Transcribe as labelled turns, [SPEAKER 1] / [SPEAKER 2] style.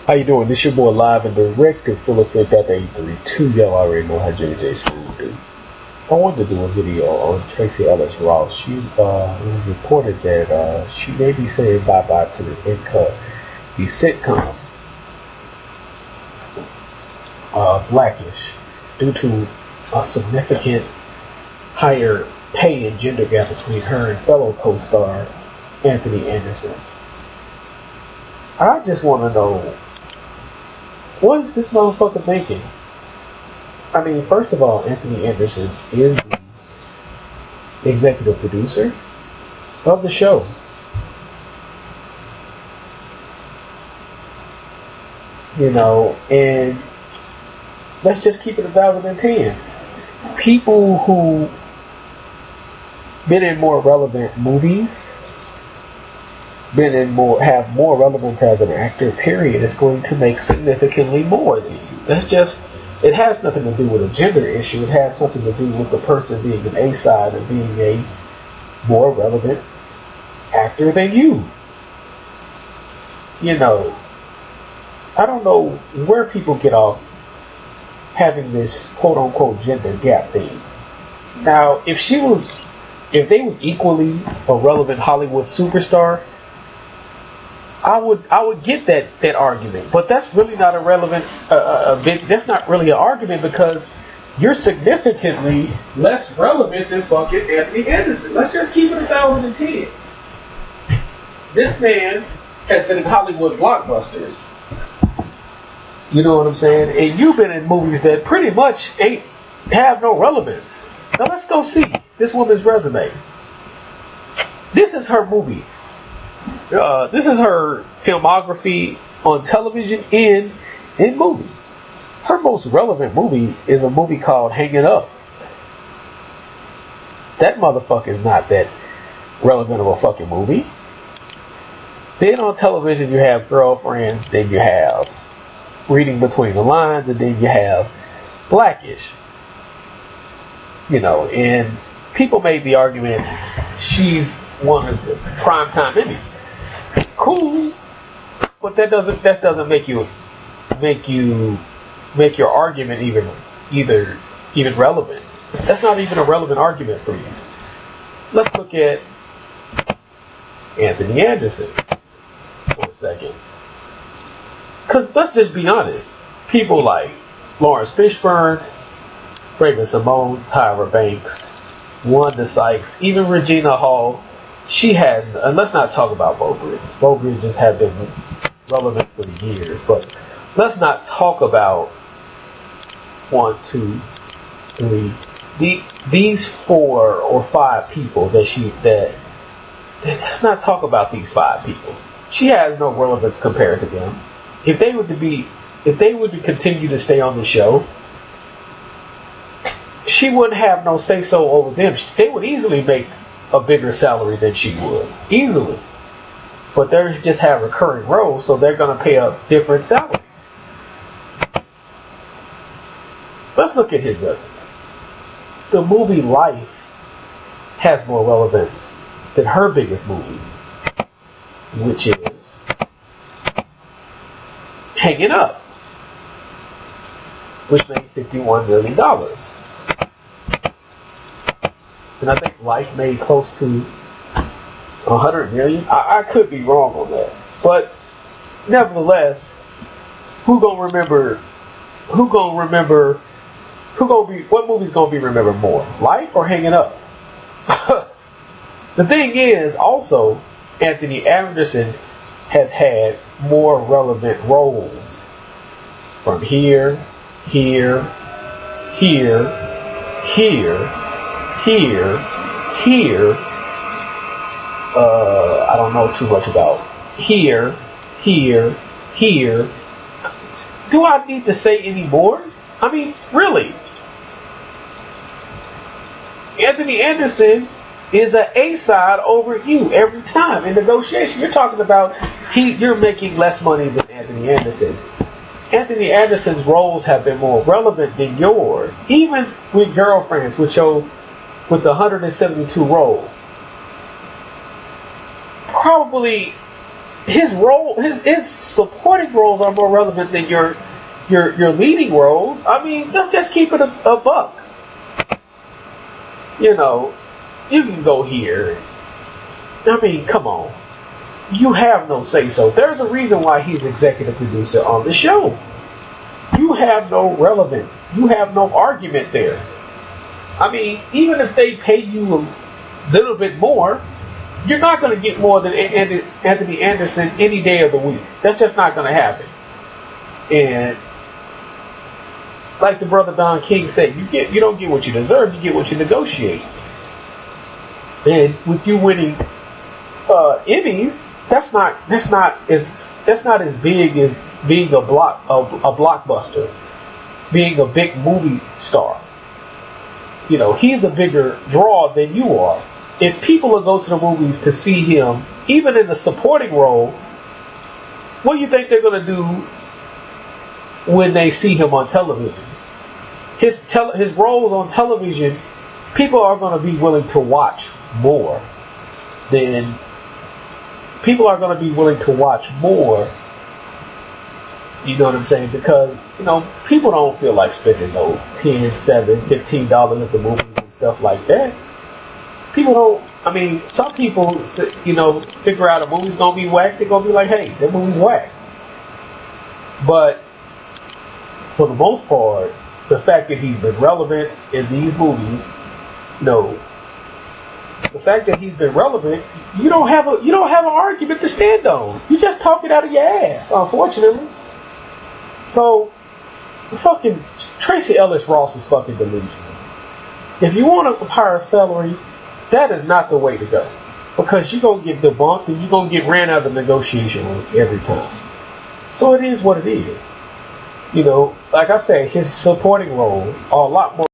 [SPEAKER 1] How you doing? This your boy live and direct and full of fit at 832. Y'all already know how Jimmy J Smooth do. I wanted to do a video on Tracie Ellis Ross. She was reported that she may be saying bye-bye to the sitcom Blackish due to a significant higher pay and gender gap between her and fellow co-star Anthony Anderson. I just want to know, what is this motherfucker thinking? I mean, first of all, Anthony Anderson is the executive producer of the show. You know, and let's just keep it 2010. People who been in more relevant movies, have more relevance as an actor, period, is going to make significantly more than you. That's just, it has nothing to do with a gender issue. It has something to do with the person being an A-side and being a more relevant actor than you. You know, I don't know where people get off having this quote-unquote gender gap thing. Now, if they was equally a relevant Hollywood superstar, I would get that argument, but that's really not a relevant that's not really an argument, because you're significantly less relevant than fucking Anthony Anderson. Let's just keep it 2010. This man has been in Hollywood blockbusters. You know what I'm saying? And you've been in movies that pretty much have no relevance. Now let's go see this woman's resume. This is her movie. This is her filmography on television and in movies. Her most relevant movie is a movie called Hanging Up. That motherfucker is not that relevant of a fucking movie. Then on television you have Girlfriends, then you have Reading Between the Lines, and then you have Blackish. You know, and people made the argument she's one of the primetime Emmys. Cool, but that doesn't make your argument even relevant. That's not even a relevant argument for you. Let's look at Anthony Anderson for a second. Because let's just be honest, people like Lawrence Fishburne, Raven Simone, Tyra Banks, Wanda Sykes, even Regina Hall, she has, and let's not talk about Beau Bridges. Beau Bridges have been relevant for years, but let's not talk about 1, 2, 3, these 4 or 5 people let's not talk about these 5 people. She has no relevance compared to them. If they were to continue to stay on the show, she wouldn't have no say so over them. They would easily make a bigger salary than she would, easily. But they just have recurring roles, so they're going to pay a different salary. Let's look at his resume. The movie Life has more relevance than her biggest movie, which is Hanging Up, which made $51 million. And I think Life made close to 100 million. I could be wrong on that, but nevertheless, what movie's gonna be remembered more, Life or Hanging Up? The thing is, also, Anthony Anderson has had more relevant roles from here, here, here, I don't know too much about here. Do I need to say any more? I mean, really? Anthony Anderson is an A-side over you every time in negotiation. You're talking about you're making less money than Anthony Anderson. Anthony Anderson's roles have been more relevant than yours, even with Girlfriends, with the 172 roles. Probably his supporting roles are more relevant than your leading roles. I mean, let's just keep it a buck. You know, you can go here. I mean, come on. You have no say so. There's a reason why he's executive producer on the show. You have no relevance. You have no argument there. I mean, even if they pay you a little bit more, you're not going to get more than Anthony Anderson any day of the week. That's just not going to happen. And like the brother Don King said, you don't get what you deserve. You get what you negotiate. And with you winning Emmys, that's not as big as being a blockbuster, being a big movie star. You know, he's a bigger draw than you are. If people will go to the movies to see him, even in the supporting role, what do you think they're going to do when they see him on television? His roles on television, people are going to be willing to watch more than people are going to be willing to watch more. You know what I'm saying? Because, you know, people don't feel like spending no $10, $7, $15 at the movies and stuff like that. People don't, I mean, some people, you know, figure out a movie's going to be whack. They're going to be like, hey, that movie's whack. But for the most part, the fact that he's been relevant in these movies, you know, the fact that he's been relevant, you don't have an argument to stand on. You just talk it out of your ass, unfortunately. So, fucking Tracie Ellis Ross is fucking delusional. If you want a higher salary, that is not the way to go. Because you're going to get debunked and you're going to get ran out of the negotiation room every time. So it is what it is. You know, like I say, his supporting roles are a lot more